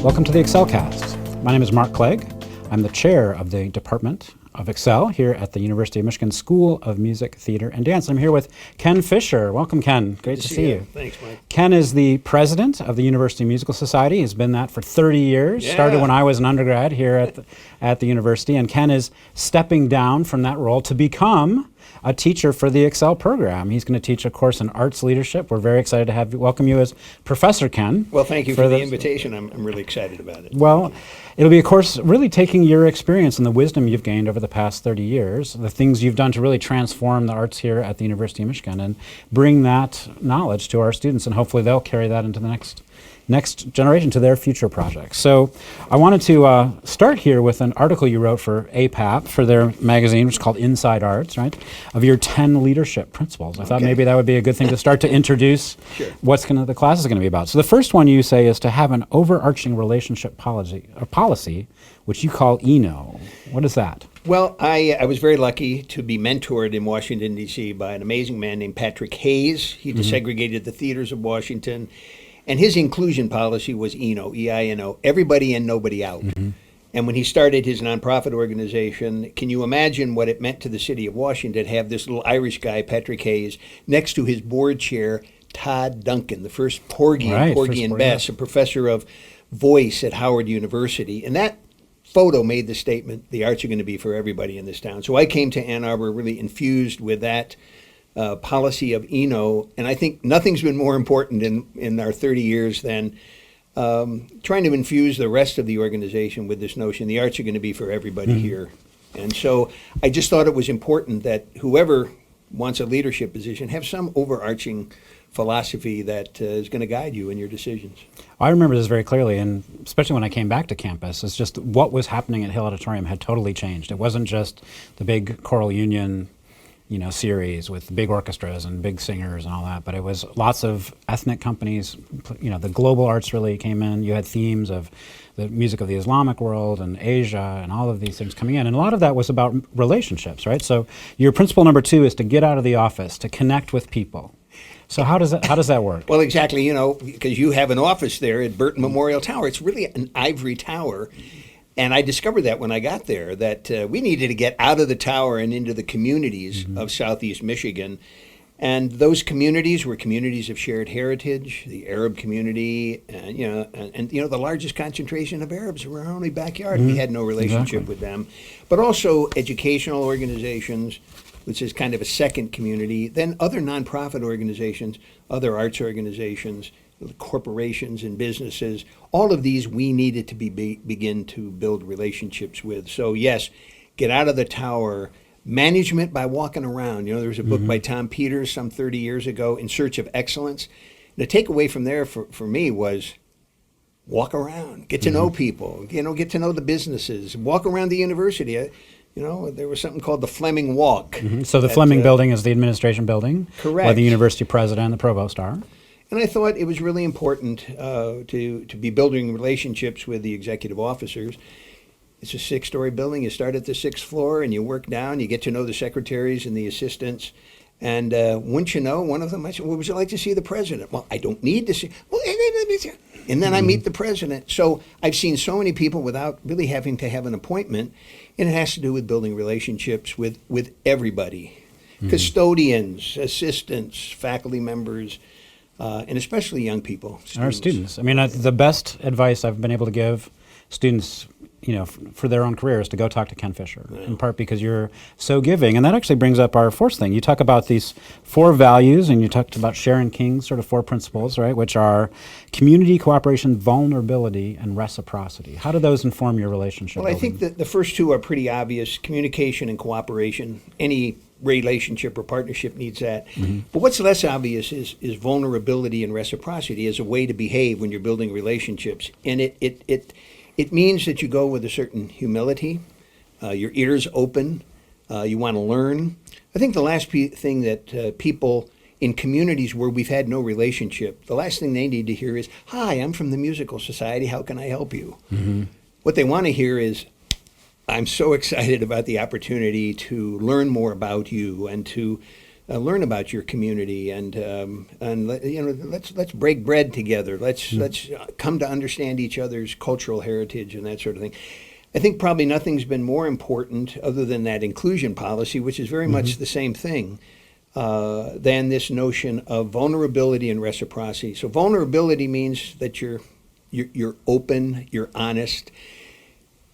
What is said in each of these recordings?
Welcome to the EXCELcast. My name is Mark Clegg. I'm the chair of the Department of EXCEL here at the University of Michigan School of Music, Theater, and Dance. I'm here with Ken Fischer. Welcome, Ken. Great to see you. Thanks, Mike. Ken is the president of the University Musical Society. He's been that for 30 years. Yeah. Started when I was an undergrad here at the university, and Ken is stepping down from that role to become a teacher for the EXCEL program. He's going to teach a course in arts leadership. We're very excited to welcome you as Professor Ken. Well, thank you for the invitation. I'm really excited about it. Well, it'll be a course really taking your experience and the wisdom you've gained over the past 30 years, the things you've done to really transform the arts here at the University of Michigan, and bring that knowledge to our students, and hopefully they'll carry that into the next generation, to their future projects. So I wanted to start here with an article you wrote for APAP, for their magazine, which is called Inside Arts, right, of your 10 leadership principles. I thought maybe that would be a good thing to start to introduce what the class is going to be about. So the first one you say is to have an overarching relationship policy, which you call ENO. What is that? Well, I was very lucky to be mentored in Washington, D.C. by an amazing man named Patrick Hayes. He desegregated the theaters of Washington. And his inclusion policy was ENO, E-I-N-O, everybody in, nobody out. And when he started his nonprofit organization, can you imagine what it meant to the city of Washington to have this little Irish guy, Patrick Hayes, next to his board chair, Todd Duncan, the first Porgy and Porgy and Bess, a professor of voice at Howard University. And that photo made the statement, the arts are going to be for everybody in this town. So I came to Ann Arbor really infused with that policy of ENO, and I think nothing's been more important in our 30 years than trying to infuse the rest of the organization with this notion the arts are going to be for everybody here. And so I just thought it was important that whoever wants a leadership position have some overarching philosophy that is going to guide you in your decisions. I remember this very clearly, and especially when I came back to campus, it's just what was happening at Hill Auditorium had totally changed. It wasn't just the big choral union series with big orchestras and big singers and all that, but it was lots of ethnic companies. The global arts really came in. You had themes of the music of the Islamic world and Asia and all of these things coming in, and a lot of that was about relationships, right? So your principle number 2 is to get out of the office, to connect with people. So how does that work? Well, exactly, because you have an office there at Burton Memorial Tower. It's really an ivory tower. And I discovered that when I got there, that we needed to get out of the tower and into the communities of Southeast Michigan. And those communities were communities of shared heritage, the Arab community, and the largest concentration of Arabs were in our only backyard. We had no relationship with them. But also educational organizations, which is kind of a second community, then other nonprofit organizations, other arts organizations, corporations and businesses, all of these we needed to begin to build relationships with. So yes, get out of the tower. Management by walking around. There was a book by Tom Peters some 30 years ago, In Search of Excellence. The takeaway from there for me was walk around, get to know people, get to know the businesses, walk around the university. There was something called the Fleming Walk. So the Fleming building is the administration building. Correct. Where the university president and the provost are. And I thought it was really important to be building relationships with the executive officers. It's a 6-story building. You start at the 6th floor and you work down. You get to know the secretaries and the assistants. And wouldn't you know, one of them, I said, well, would you like to see the president? Well, I don't need to see. Well, and then I meet the president. So I've seen so many people without really having to have an appointment. And it has to do with building relationships with everybody. Custodians, assistants, faculty members, and especially young people. Our students. I mean, the best advice I've been able to give students, for their own careers, to go talk to Ken Fischer, in part because you're so giving. And that actually brings up our fourth thing. You talk about these 4 values, and you talked about Sharon King's sort of 4 principles, right, which are community, cooperation, vulnerability, and reciprocity. How do those inform your relationship? Well, I think that the first 2 are pretty obvious, communication and cooperation. Any relationship or partnership needs that. But what's less obvious is vulnerability and reciprocity as a way to behave when you're building relationships. And it means that you go with a certain humility, your ears open, you want to learn. I think the last thing that people in communities where we've had no relationship, the last thing they need to hear is, hi, I'm from the Musical Society, how can I help you? What they want to hear is, I'm so excited about the opportunity to learn more about you and to learn about your community, and let's break bread together. Let's come to understand each other's cultural heritage and that sort of thing. I think probably nothing's been more important, other than that inclusion policy, which is very much the same thing, than this notion of vulnerability and reciprocity. So vulnerability means that you're open, you're honest,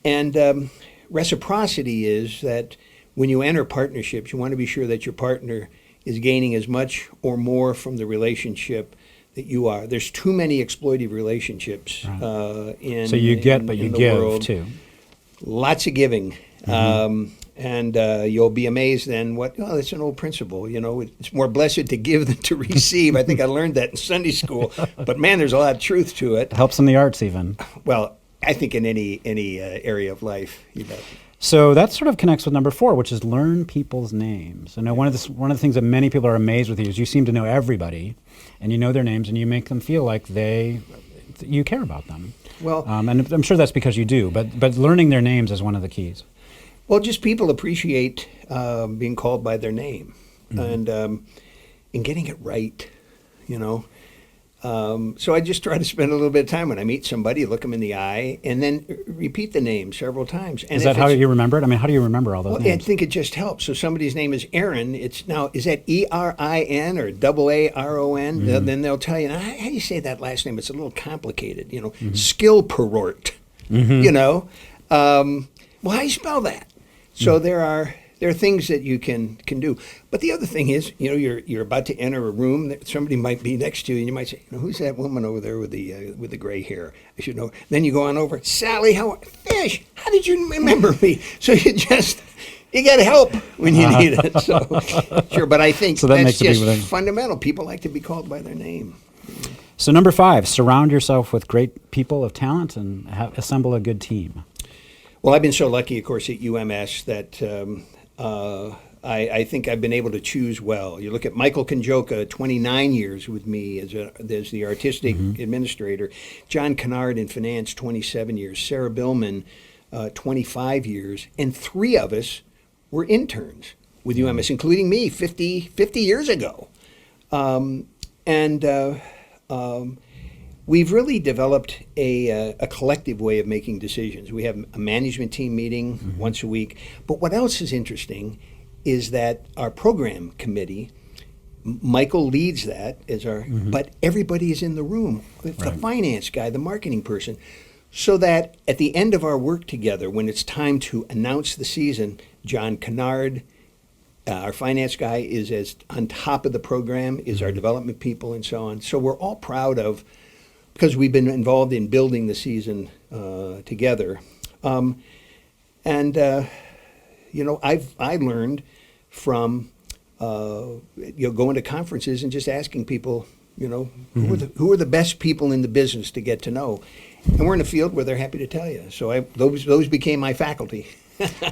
and reciprocity is that when you enter partnerships, you want to be sure that your partner is gaining as much or more from the relationship that you are. There's too many exploitive relationships in So you get, but in you the give world. too. Lots of giving. And you'll be amazed then it's an old principle, it's more blessed to give than to receive. I think I learned that in Sunday school, but man, there's a lot of truth to it. Helps in the arts even. Well, I think in any area of life, you bet. So that sort of connects with number 4, which is learn people's names. I know one of the things that many people are amazed with you is you seem to know everybody, and you know their names, and you make them feel like you care about them. Well, and I'm sure that's because you do, but learning their names is one of the keys. Well, just people appreciate being called by their name, and getting it right, So I just try to spend a little bit of time when I meet somebody, look them in the eye, and then repeat the name several times. And is that how you remember it? I mean, how do you remember all those names? I think it just helps. So somebody's name is Aaron. Is that E-R-I-N or A-A-R-O-N? Then they'll tell you, how do you say that last name? It's a little complicated, Skillperort, well, how do you spell that? So there are things that you can do. But the other thing is, you're about to enter a room that somebody might be next to you, and you might say, who's that woman over there with the gray hair? I should know. Then you go on over, Sally, Fish, how did you remember me? So you get help when you need it. So sure, but I think that's just fundamental. People like to be called by their name. So number 5, surround yourself with great people of talent and assemble a good team. Well, I've been so lucky, of course, at UMS that I think I've been able to choose well. You look at Michael Konjoka, 29 years with me as the artistic administrator. John Kennard in finance, 27 years. Sarah Billman, 25 years. And 3 of us were interns with UMS, including me 50 years ago. We've really developed a collective way of making decisions. We have a management team meeting once a week. But what else is interesting is that our program committee, Michael leads that but everybody is in the room. The finance guy, the marketing person. So that at the end of our work together, when it's time to announce the season, John Kennard, our finance guy, is as on top of the program, is our development people and so on. So we're all proud of, because we've been involved in building the season together. I learned from going to conferences and just asking people, who are the best people in the business to get to know. And we're in a field where they're happy to tell you. So those became my faculty.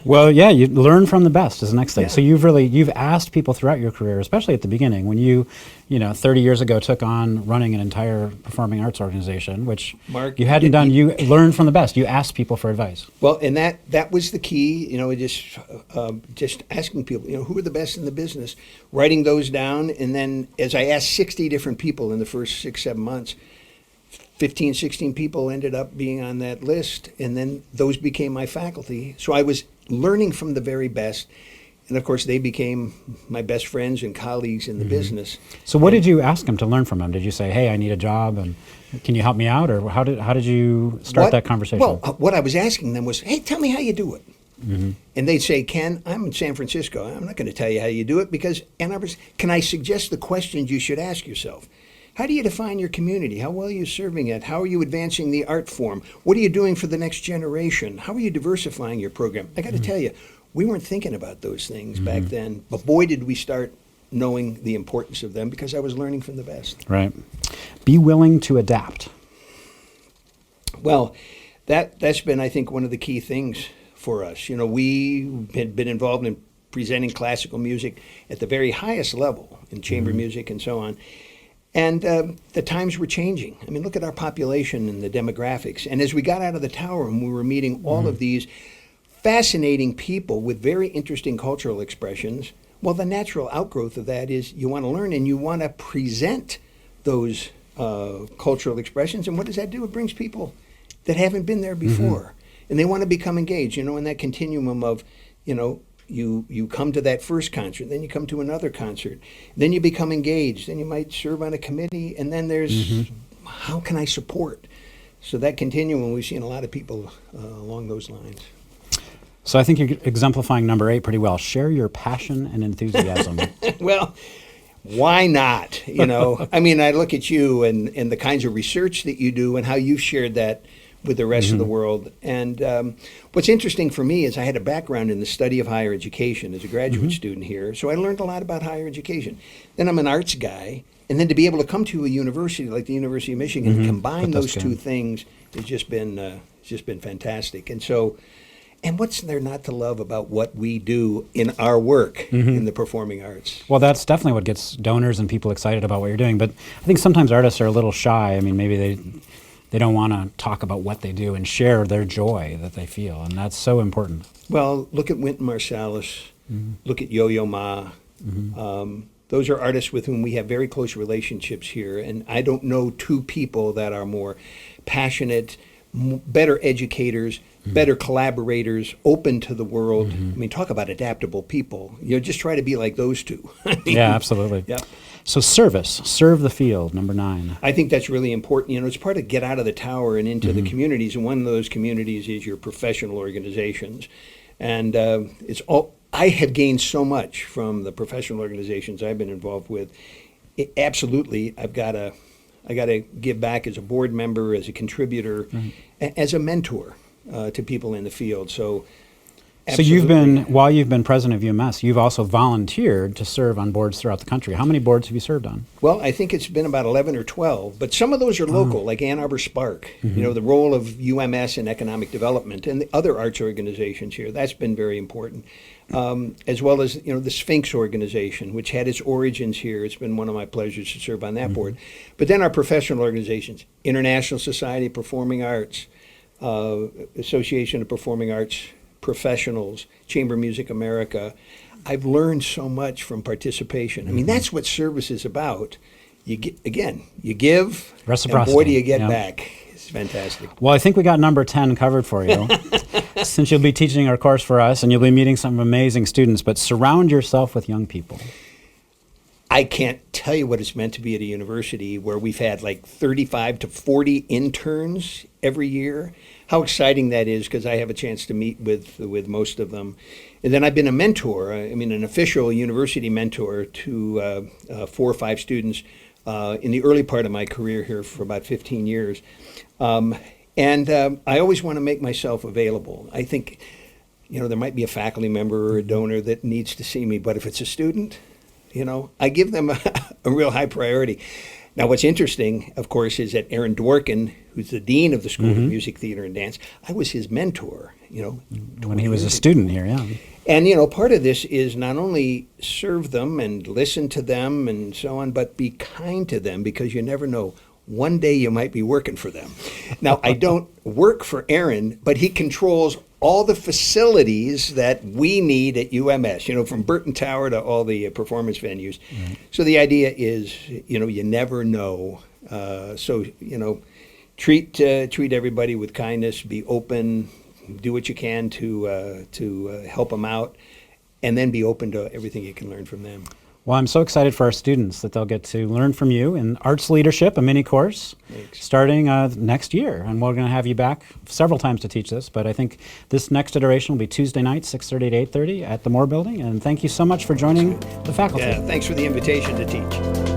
Well, yeah, you learn from the best is the next thing. Yeah. So you've asked people throughout your career, especially at the beginning, when you 30 years ago took on running an entire performing arts organization, which Mark, you hadn't done. You learned from the best. You asked people for advice. Well, and that was the key. Just asking people, who are the best in the business, writing those down, and then as I asked 60 different people in the first 6-7 months, 15, 16 people ended up being on that list, and then those became my faculty. So I was learning from the very best, and of course they became my best friends and colleagues in the business. So what did you ask them to learn from them? Did you say, hey, I need a job, and can you help me out? Or how did you start that conversation? Well, what I was asking them was, hey, tell me how you do it. And they'd say, Ken, I'm in San Francisco. I'm not going to tell you how you do it because Ann Arbor's. Can I suggest the questions you should ask yourself? How do you define your community? How well are you serving it? How are you advancing the art form? What are you doing for the next generation? How are you diversifying your program? I got to tell you, we weren't thinking about those things back then, but boy, did we start knowing the importance of them because I was learning from the best. Right. Be willing to adapt. Well, that's been, I think, one of the key things for us. We had been involved in presenting classical music at the very highest level in chamber music and so on. And the times were changing. I mean, look at our population and the demographics. And as we got out of the tower room, we were meeting all of these fascinating people with very interesting cultural expressions. Well, the natural outgrowth of that is you want to learn and you want to present those cultural expressions. And what does that do? It brings people that haven't been there before. And they want to become engaged, in that continuum of, you come to that first concert, then you come to another concert, then you become engaged, then you might serve on a committee, and then there's how can I support? So that continuum, we've seen a lot of people along those lines. So I think you're exemplifying number 8 pretty well. Share your passion and enthusiasm. Well, why not? I mean, I look at you and the kinds of research that you do and how you've shared that with the rest of the world. And what's interesting for me is I had a background in the study of higher education as a graduate student here, so I learned a lot about higher education. Then I'm an arts guy, and then to be able to come to a university like the University of Michigan and combine those two things has just been fantastic. And so, and what's there not to love about what we do in our work in the performing arts? Well, that's definitely what gets donors and people excited about what you're doing. But I think sometimes artists are a little shy. I mean, maybe they don't want to talk about what they do and share their joy that they feel, and that's so important. Well, look at Wynton Marsalis, look at Yo-Yo Ma. Those are artists with whom we have very close relationships here, and I don't know two people that are more passionate, better educators, better collaborators, open to the world. I mean, talk about adaptable people. Just try to be like those two. Yeah, absolutely. Yeah. So serve the field, number 9. I think that's really important. It's part of get out of the tower and into the communities, and one of those communities is your professional organizations. And I have gained so much from the professional organizations I've been involved with. Absolutely, I got to give back as a board member, as a contributor, as a mentor to people in the field. So absolutely. While you've been president of UMS, you've also volunteered to serve on boards throughout the country. How many boards have you served on? Well, I think it's been about 11 or 12, but some of those are local, like Ann Arbor Spark, the role of UMS in economic development and the other arts organizations here. That's been very important. As well as, the Sphinx organization, which had its origins here. It's been one of my pleasures to serve on that board. But then our professional organizations, International Society of Performing Arts, Association of Performing Arts Professionals, Chamber Music America. I've learned so much from participation. I mean, that's what service is about. You give, reciprocity, and boy, do you get back. It's fantastic. Well, I think we got number 10 covered for you. Since you'll be teaching our course for us and you'll be meeting some amazing students, but surround yourself with young people. I can't tell you what it's meant to be at a university where we've had like 35 to 40 interns every year. How exciting that is, because I have a chance to meet with most of them. And then I've been a mentor, an official university mentor to 4 or 5 students in the early part of my career here for about 15 years. And I always want to make myself available. I think, there might be a faculty member or a donor that needs to see me, but if it's a student, I give them a real high priority. Now, what's interesting, of course, is that Aaron Dworkin, who's the dean of the School of Music, Theater, and Dance, I was his mentor, when he was a student here, yeah. And, part of this is not only serve them and listen to them and so on, but be kind to them, because you never know. One day you might be working for them. Now, I don't work for Aaron, but he controls all the facilities that we need at UMS, from Burton Tower to all the performance venues. So the idea is, you never know. Treat everybody with kindness, be open, do what you can to help them out, and then be open to everything you can learn from them. Well, I'm so excited for our students that they'll get to learn from you in Arts Leadership, a mini course, starting next year. And we're going to have you back several times to teach this, but I think this next iteration will be Tuesday night, 6:30 to 8:30 at the Moore Building. And thank you so much for joining the faculty. Yeah, thanks for the invitation to teach.